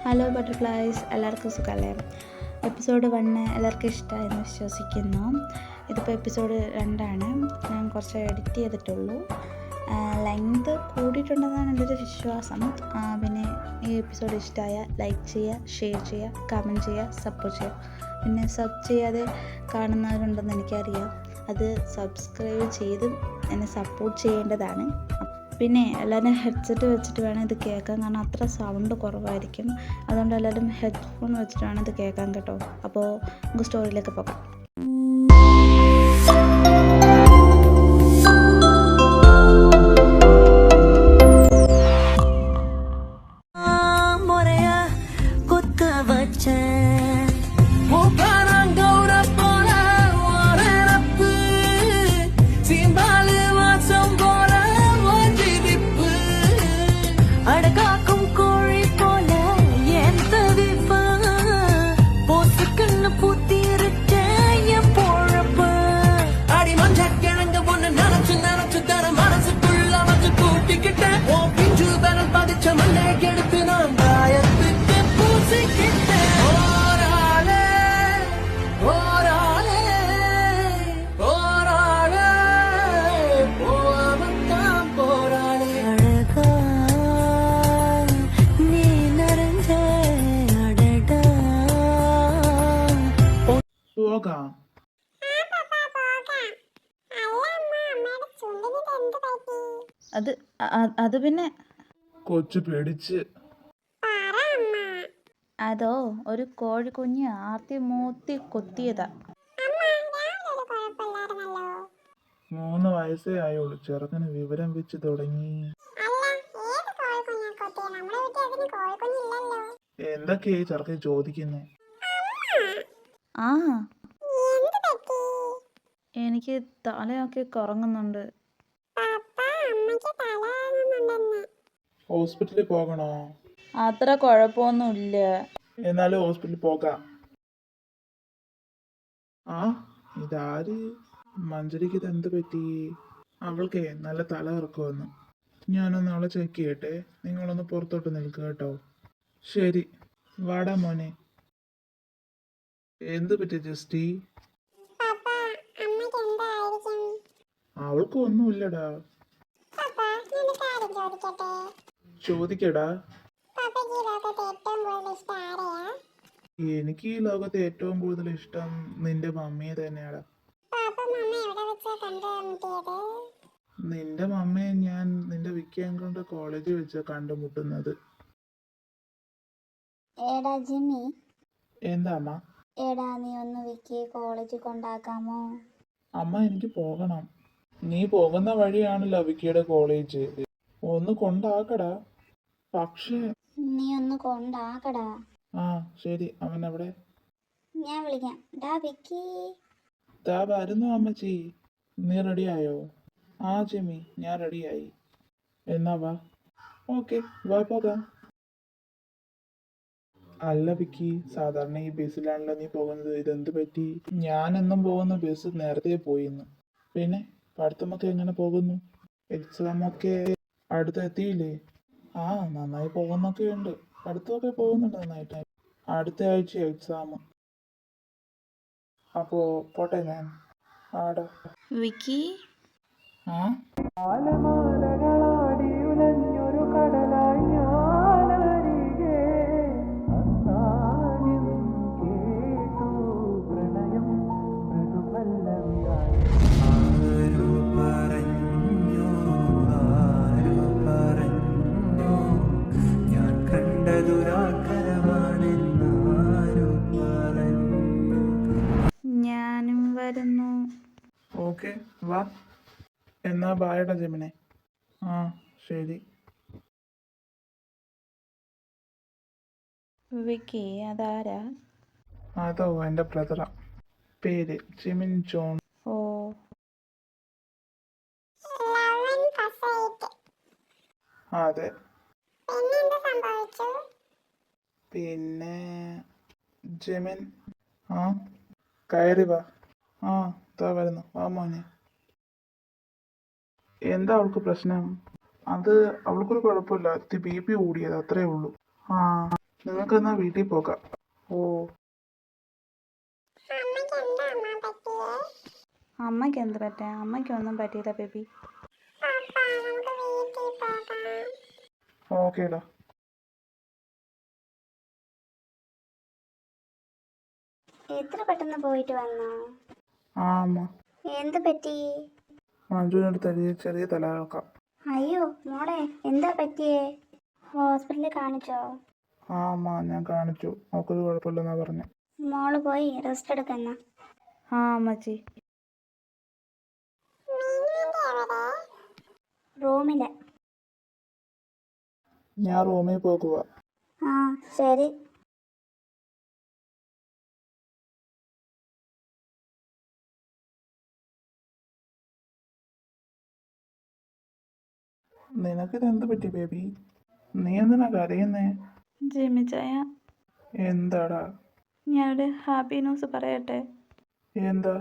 Hello butterflies, എല്ലാവർക്കും സുഖമല്ലേ? Episode 1 എല്ലാവർക്കും ഇഷ്ടമായെന്ന് വിശ്വസിക്കുന്നു. ഇതിപ്പോൾ എപ്പിസോഡ് 2 ഞാൻ കുറച്ച് എഡിറ്റ് ചെയ്തിട്ടുള്ളൂ. ലെങ്ത് കൂടിയിട്ടുണ്ടെന്നാണ് എൻ്റെ ഒരു വിശ്വാസം. പിന്നെ ഈ എപ്പിസോഡ് ഇഷ്ടമായ ലൈക്ക് ചെയ്യുക, ഷെയർ ചെയ്യുക, കമൻറ്റ് ചെയ്യുക, സപ്പോർട്ട് ചെയ്യുക. പിന്നെ സബ് ചെയ്യാതെ കാണുന്നവരുണ്ടെന്ന് എനിക്കറിയാം. അത് സബ്സ്ക്രൈബ് ചെയ്ത് എന്നെ സപ്പോർട്ട് ചെയ്യേണ്ടതാണ്. പിന്നെ എല്ലാവരും ഹെഡ്സെറ്റ് വെച്ചിട്ട് വേണം ഇത് കേൾക്കാൻ, കാരണം അത്ര സൗണ്ട് കുറവായിരിക്കും. അതുകൊണ്ട് എല്ലാവരും ഹെഡ്ഫോൺ വെച്ചിട്ട് വേണം ഇത് കേൾക്കാൻ കേട്ടോ. അപ്പോൾ നമുക്ക് സ്റ്റോറിയിലേക്ക് പോകാം. അത് പിന്നെ കൊച്ചു പേടിച്ച്. അതോ ഒരു കോഴിക്കുഞ്ഞ് ആർത്തി മൂത്തി കൊത്തിയതാ. 3 വയസ്സേ ആയുള്ളൂ. ചെറുക്കന് വിവരം വെച്ച് തുടങ്ങി. എന്തൊക്കെയാ ചെറുക്കൻ ചോദിക്കുന്നേ? എനിക്ക് തലയൊക്കെ കറങ്ങുന്നുണ്ട്. ഹോസ്പിറ്റലിൽ പോകണോ? അത്ര കുഴപ്പമൊന്നുമില്ല. എന്നാലും ഹോസ്പിറ്റലിൽ പോകാം. ഇതാര്? മഞ്ജരിക്ക് ഇത് എന്ത് പറ്റി? അവൾക്ക് നല്ല തല ഇറക്കുമെന്ന്. ഞാനൊന്ന് അവളെ ചെക്ക് ചെയ്യട്ടെ. നിങ്ങളൊന്ന് പുറത്തോട്ട് നിൽക്കുക കേട്ടോ. ശരി, വാടാ മോനെ. എന്ത് പറ്റി ജസ്റ്റി? അവൾക്ക് ഒന്നുമില്ലടാ. ചോദിക്കടാ. എനിക്ക് ഈ ലോകത്തെ ഏറ്റവും കൂടുതൽ ഇഷ്ടം നിന്റെ മമ്മിയെ തന്നെയാടാ. നിന്റെ മമ്മയെ ഞാൻ നിന്റെ വിക്കി അങ്കിളിന്റെ കോളേജിൽ വെച്ച് കണ്ടുമുട്ടുന്നത്. എടാ ജിമ്മി. എന്താ അമ്മ? എടാ, നീ ഒന്ന് വിക്കിയെ കോളേജിൽ കൊണ്ടാക്കാമോ? അമ്മ, എനിക്ക് പോകണം. നീ പോകുന്ന വഴിയാണല്ലോ വിക്കിയുടെ കോളേജ്. ഒന്ന് കൊണ്ടാക്കടാ. പക്ഷേ നീ ഒന്ന് കൊണ്ടാക്കടാ. ശരി. അവൻ അവിടെ? ഞാൻ വിളിക്കാം. ഡാ വിക്കി. ദാ വരുന്നു അമ്മച്ചി. നീ റെഡിയായോ? ജിമ്മി, ഞാൻ റെഡിയായി. എന്നാ വാ. ഓക്കെ, വാ പോകാം. അല്ല വിക്കി, സാധാരണ ഈ ബസ്സിലാണല്ലോ നീ പോകുന്നത്. ഇതെന്ത് പറ്റി? ഞാനെന്നും പോകുന്ന ബസ് നേരത്തെ പോയിന്ന്. പിന്നെ പഠിത്തമൊക്കെ എങ്ങനെ പോകുന്നു? എക്സാമൊക്കെ അടുത്തെത്തിയില്ലേ? നന്നായി പോകുന്നൊക്കെ ഉണ്ട്. പഠിത്തമൊക്കെ പോകുന്നുണ്ട് നന്നായിട്ട്. അടുത്ത ആഴ്ച എക്സാം. അപ്പോ പോട്ടെ ഞാൻ. വിക്കി, ഞാനും വരുന്നു. ഓക്കെ, വാ. എന്നാ ബായടാ ജമിനെ. ശരി. വിക്കി, അതാരാ? അതോ എൻ്റെ ബ്രദറാ. പേര് ജിമിൻ ജോൺ. അതെ. പിന്നെ ജമിൻ കയറി വാ. ദാ വരുന്നു. വാ മോനെ. എന്താ അവൾക്ക് പ്രശ്നം? അത് അവൾക്കൊരു കുഴപ്പമില്ല. ബി പി കൂടിയത്, അത്രേ ഉള്ളൂ. നിങ്ങൾക്ക് എന്നാ വീട്ടിൽ പോകാം. ഓ, അമ്മയ്ക്ക് എന്ത് പറ്റാ? അമ്മയ്ക്കൊന്നും പറ്റിയില്ല ബേബി. ഓക്കേടാ. എത്ര പെട്ടെന്ന് പോയിട്ട് വന്നോ? ആ അമ്മ, എന്ത് പറ്റി? മഞ്ജുവിനടുത്ത് ചെറിയ തലകറക്കം. അയ്യോ മോളെ, എന്താ പറ്റിയേ? ഹോസ്പിറ്റലിൽ കാണിച്ചോ? ആ അമ്മ, ഞാൻ കാണിച്ചു. അവൾക്കൊരു കുഴപ്പമില്ലെന്നാ പറഞ്ഞു. മോള് പോയി റെസ്റ്റ് എടുക്കുന്ന. ആ അമ്മച്ചി. റൂമില്. ഞാൻ റൂമിൽ പോകുക. ആ ശരി. നിനക്കിത് എന്ത് പറ്റി ബേബി? നീ എന്തിനാ കരയുന്നേ? ജിമിച്ചായ, എന്താടാ? ഞാനൊരു ഹാപ്പി ന്യൂസ് പറയട്ടെ. എന്താ?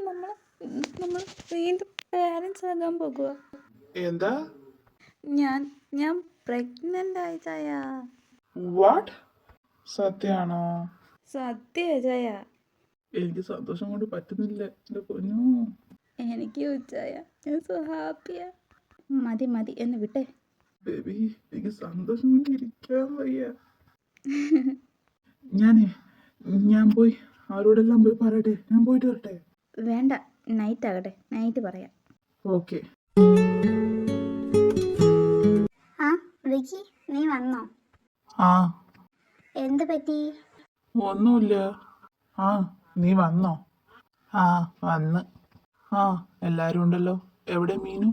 നമ്മൾ നമ്മൾ വീണ്ടും പാരൻസ് ആകാൻ പോകുക. എന്താ? ഞാൻ പ്രഗ്നൻ്റ് ആയി ചായ. വാട്ട്? സത്യാണോ? സത്യ ചായ. എനിക്ക് സന്തോഷം കൊണ്ട് പറ്റുന്നില്ല എൻ്റെ പൊന്നു. എനിക്ക് ഉച്ചായ, ഞാൻ സോ ഹാപ്പിയാ. മതി മതി എന്ന് വിട്ടേ. ബേബി, എനിക്ക് സന്തോഷം കൊണ്ട് ഇരിക്കാൻ വയ്യ. ഞാൻ പോയി ആരോടെല്ലാം പോയി പറയട്ടെ? ഞാൻ പോയിട്ട് വരട്ടെ? വേണ്ട, നൈറ്റ് ആകട്ടെ, നൈറ്റ് പറയാം. ഓക്കെ. ആ വിക്കി, നീ വന്നോ? ആ, എന്ത് പറ്റി? ഒന്നുമില്ല. ആ, നീ വന്നോ? ആ, വന്ന്. ആ, എല്ലാരും ഉണ്ടല്ലോ. എവിടെ മീനു?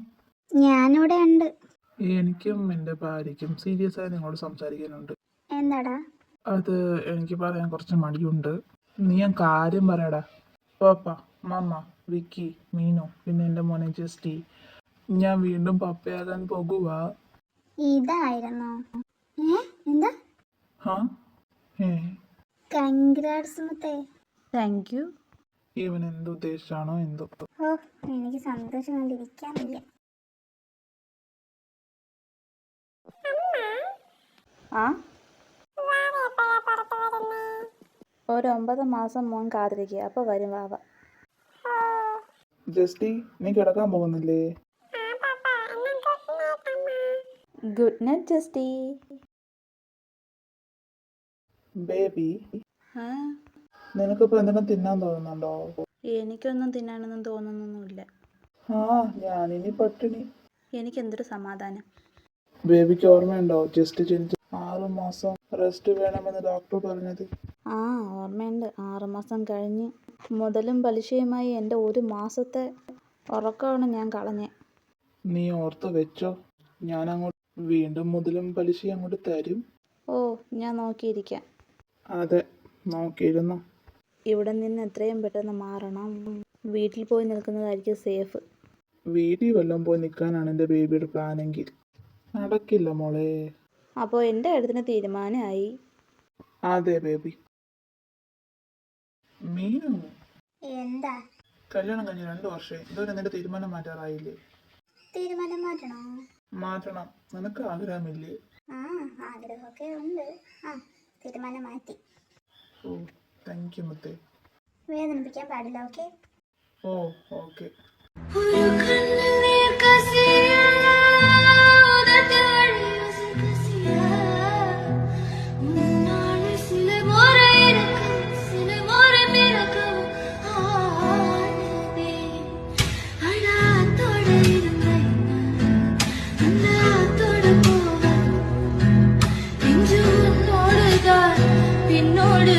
ഞാനിവിടെ ഉണ്ട്. എനിക്കും എൻ്റെ ഭാര്യയ്ക്കും സീരിയസ് ആയി നിങ്ങളോട് സംസാരിക്കാനുണ്ട്. എന്താടാ? അത് എനിക്ക് പറയാൻ കുറച്ച് മടിയുണ്ട്. നീ ഞാൻ കാര്യം പറയടാ. പാപ്പ, മമ്മ, വിക്കി, മീനു, പിന്നെ എൻ്റെ മോനെ ജസ്റ്റി, ഞാൻ വീണ്ടും പപ്പയാകാൻ പോകുക. ഇതായിരുന്നോ? എന്താ? ഹാ? ഏ, കൺഗ്രാറ്റ്സ് മുത്തേ. Thank you. ഇവൻ എന്തുദ്ദേശിച്ചാണോ എന്തോ. ഓ, എനിക്ക് സന്തോഷം കൊണ്ടിരിക്കാൻ വയ്യ. ആ, ഒരു 9 മാസം മോൻ കാത്തിരിക്കുക, അപ്പോൾ വരും വാവ. ജസ്റ്റി, നീ കിടക്കാൻ പോകുന്നില്ലേ? Good night Justy. ബേബി, ആ, നിനക്കിപ്പോൾ എന്തെങ്കിലും തിന്നാൻ തോന്നുന്നുണ്ടോ? എനിക്കൊന്നും തിന്നാനൊന്നും തോന്നുന്നൊന്നുമില്ല. ആ, ഞാനിനി പട്ടിണി. എനിക്കെന്തൊരു സമാധാനം. ബേബിക്ക് ഓർമ്മയുണ്ടോ ജസ്റ്റ് ജനിച്ച് 6 മാസം റെസ്റ്റ് വേണമെന്ന് ഡോക്ടർ പറഞ്ഞത്? ആ, ഓർമ്മയുണ്ട്. 6 മാസം കഴിഞ്ഞ് മുതലും പലിശയുമായി എൻ്റെ 1 മാസത്തെ ഉറക്കമാണ് ഞാൻ കളഞ്ഞേ. നീ ഓർത്ത് വെച്ചോ, ഞാൻ അങ്ങോട്ട് വീണ്ടും മുതലും പലിശയും അങ്ങോട്ട് തരും. ഓ, ഞാൻ നോക്കിയിരിക്കാം. അതെ, നോക്കിയിരുന്നു. ഇവിടെ നിന്ന് എത്രയും പെട്ടെന്ന് മാറണം. വീട്ടിൽ പോയി നിൽക്കുന്നതായിരിക്കും സേഫ്. വീട്ടിൽ വല്ലതും പോയി നിൽക്കാനാണ് എൻ്റെ ബേബിയുടെ പ്ലാനെങ്കിൽ നടക്കില്ല മോളെ. അപ്പോൾ എൻ്റെ കാര്യത്തിന് തീരുമാനമായി. അതെ ബേബി. മീനു, എന്താ? കല്യാണം കഴിഞ്ഞ് 2 വർഷം ഇതുവരെ നിന്റെ തീരുമാനം മാറ്റാറായില്ലേ? തീരുമാനം മാറ്റണോ? മാറ്റണം. നിനക്ക് ആഗ്രഹമില്ലേ? ആ, ആഗ്രഹമൊക്കെ ഉണ്ട്. ആ, തീരുമാനം മാറ്റി. ഓ, താങ്ക് യു മുത്തേ. വേദനിപ്പിക്കാൻ പാടില്ല, ഓക്കെ? Oh, okay. பின்னோடு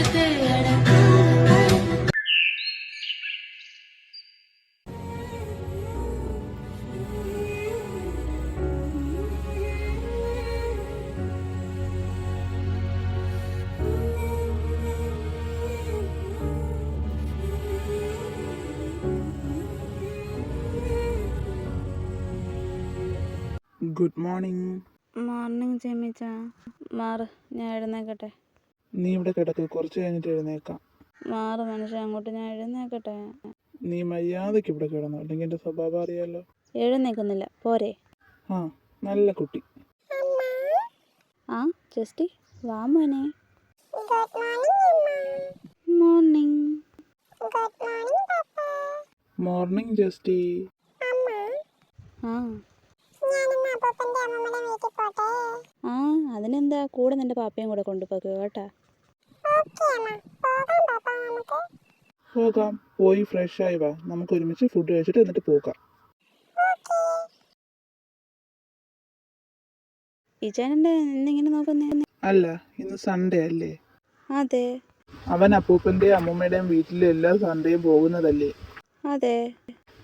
ഗുഡ് മോർണിംഗ്. മോർണിംഗ് ജിമിച്ച. മാറ്, ഞാൻ എഴുന്നേക്കട്ടെ. നീ ഇവിടെ കിടക്ക്, കുറച്ച് കഴിഞ്ഞിട്ട് എഴുന്നേക്കാം. മാറ് മനുഷ്യ, അങ്ങോട്ട് ഞാൻ എഴുന്നേക്കട്ടെ. നീ മര്യാദയ്ക്ക് ഇവിടെ കിടന്നു, അല്ലെങ്കിൽ എൻ്റെ സ്വഭാവം അറിയാലോ. എഴുന്നേക്കുന്നില്ല, പോരെ? ആ, നല്ല കുട്ടി. ആ ജസ്റ്റി വാ മോനെ. Good morning morning. Good morning പപ്പ. Morning Justy. അമ്മ, ആ ഞാനിന്ന് അപ്പൂപ്പൻ്റെ അമ്മമ്മയുടെ വീട്ടിൽ പോട്ടെ? ആ അതിനെന്താ, കൂടെ നിൻ്റെ പാപ്പയും കൂടെ കൊണ്ടുപോകുക കേട്ടാ. ഓക്കെ അമ്മ, പോകാം പപ്പ നമുക്ക്. പോകാം, പോയി ഫ്രഷ് ആയി വാ, നമുക്ക് ഒരുമിച്ച് ഫുഡ് കഴിച്ചിട്ട് എന്നിട്ട് പോകാം. ഓക്കെ. ഇച്ചാനെൻ്റെ ഇന്നിങ്ങനെ നോക്കുന്നേ? അല്ല, ഇന്ന് സൺഡേ അല്ലേ? അതെ അവൻ അപ്പൂപ്പൻ്റെയും അമ്മൂമ്മയുടെയും വീട്ടിൽ എല്ലാ സൺഡേയും പോകുന്നതല്ലേ. അതെ.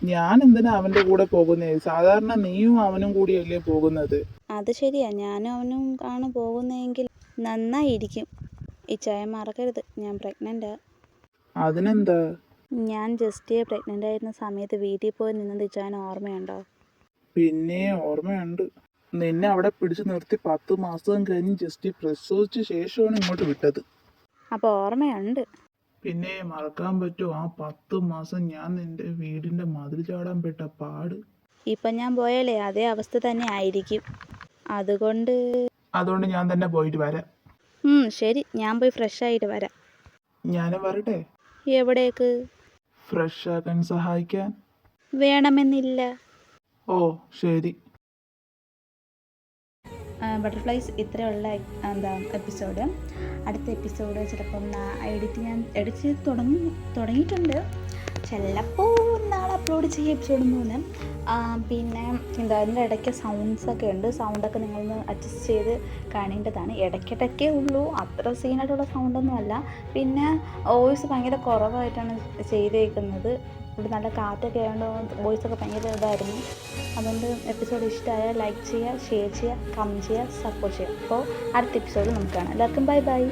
ഞാൻ എന്തിനാ അവൻ്റെ കൂടെ പോകുന്നേ? സാധാരണ നീയും അവനും കൂടിയല്ലേ പോകുന്നത്. അത് ശരിയാ, ഞാനും അവനും ആണ് പോകുന്നതെങ്കിൽ നന്നായിരിക്കും. ഇച്ചായ മറക്കരുത്, ഞാൻ പ്രഗ്നൻ്റാ. അതിനെന്താ? ഞാൻ ജസ്റ്റിയെ പ്രഗ്നൻ്റ് ആയിരുന്ന സമയത്ത് വീട്ടിൽ പോയി നിന്നത് ഇച്ചായന് ഓർമ്മയുണ്ടോ? പിന്നെ ഓർമ്മയുണ്ട്. നിന്നെ അവിടെ പിടിച്ചു നിർത്തി 10 മാസം കഴിഞ്ഞ് ജസ്റ്റ് പ്രസവിച്ച ശേഷമാണ് ഇങ്ങോട്ട് വിട്ടത്. അപ്പോൾ ഓർമ്മയുണ്ട്. പിന്നെ മറക്കാൻ പറ്റുമോ ആ 10 മാസം ഞാൻ നിന്റെ വീടിന്റെ മതിൽ ചാടാൻ പെട്ട പാട്? ഇപ്പം ഞാൻ പോയാലേ അതേ അവസ്ഥ തന്നെ ആയിരിക്കും. അതുകൊണ്ട് ഞാൻ തന്നെ പോയിട്ട് വരാം. ശരി, ഞാൻ പോയി ഫ്രഷ് ആയിട്ട് വരാം. ഞാനും വരട്ടെ? എവിടേക്ക്? ഫ്രഷ് ആക്കാൻ സഹായിക്കാൻ. വേണമെന്നില്ല. ഓ ശരി. ബട്ടർഫ്ലൈസ് ഇത്രയുള്ള എപ്പിസോഡ്. അടുത്ത എപ്പിസോഡ് ചിലപ്പം എഡിറ്റ് ചെയ്ത് തുടങ്ങിയിട്ടുണ്ട്. ചിലപ്പോൾ നാളെ അപ്ലോഡ് ചെയ്യും എപ്പിസോഡ് 3. പിന്നെ അതിൻ്റെ ഇടയ്ക്ക് സൗണ്ട്സൊക്കെ ഉണ്ട്. സൗണ്ടൊക്കെ നിങ്ങളൊന്ന് അഡ്ജസ്റ്റ് ചെയ്ത് കാണേണ്ടതാണ്. ഇടയ്ക്കിടയ്ക്കേ ഉള്ളൂ, അത്ര സീനായിട്ടുള്ള സൗണ്ടൊന്നും അല്ല. പിന്നെ വോയിസ് ഭയങ്കര കുറവായിട്ടാണ് ചെയ്തേക്കുന്നത്. ഇവിടെ നല്ല കാറ്റൊക്കെ ആയതുകൊണ്ട് വോയിസൊക്കെ ഭയങ്കര ഇതായിരുന്നു. അതുകൊണ്ട് എപ്പിസോഡ് ഇഷ്ടമായാൽ ലൈക്ക് ചെയ്യുക, ഷെയർ ചെയ്യുക, കമൻറ്റ് ചെയ്യുക, സപ്പോർട്ട് ചെയ്യുക. അപ്പോൾ അടുത്ത എപ്പിസോഡ് നമുക്ക് കാണാം. എല്ലാവർക്കും ബൈ ബൈ.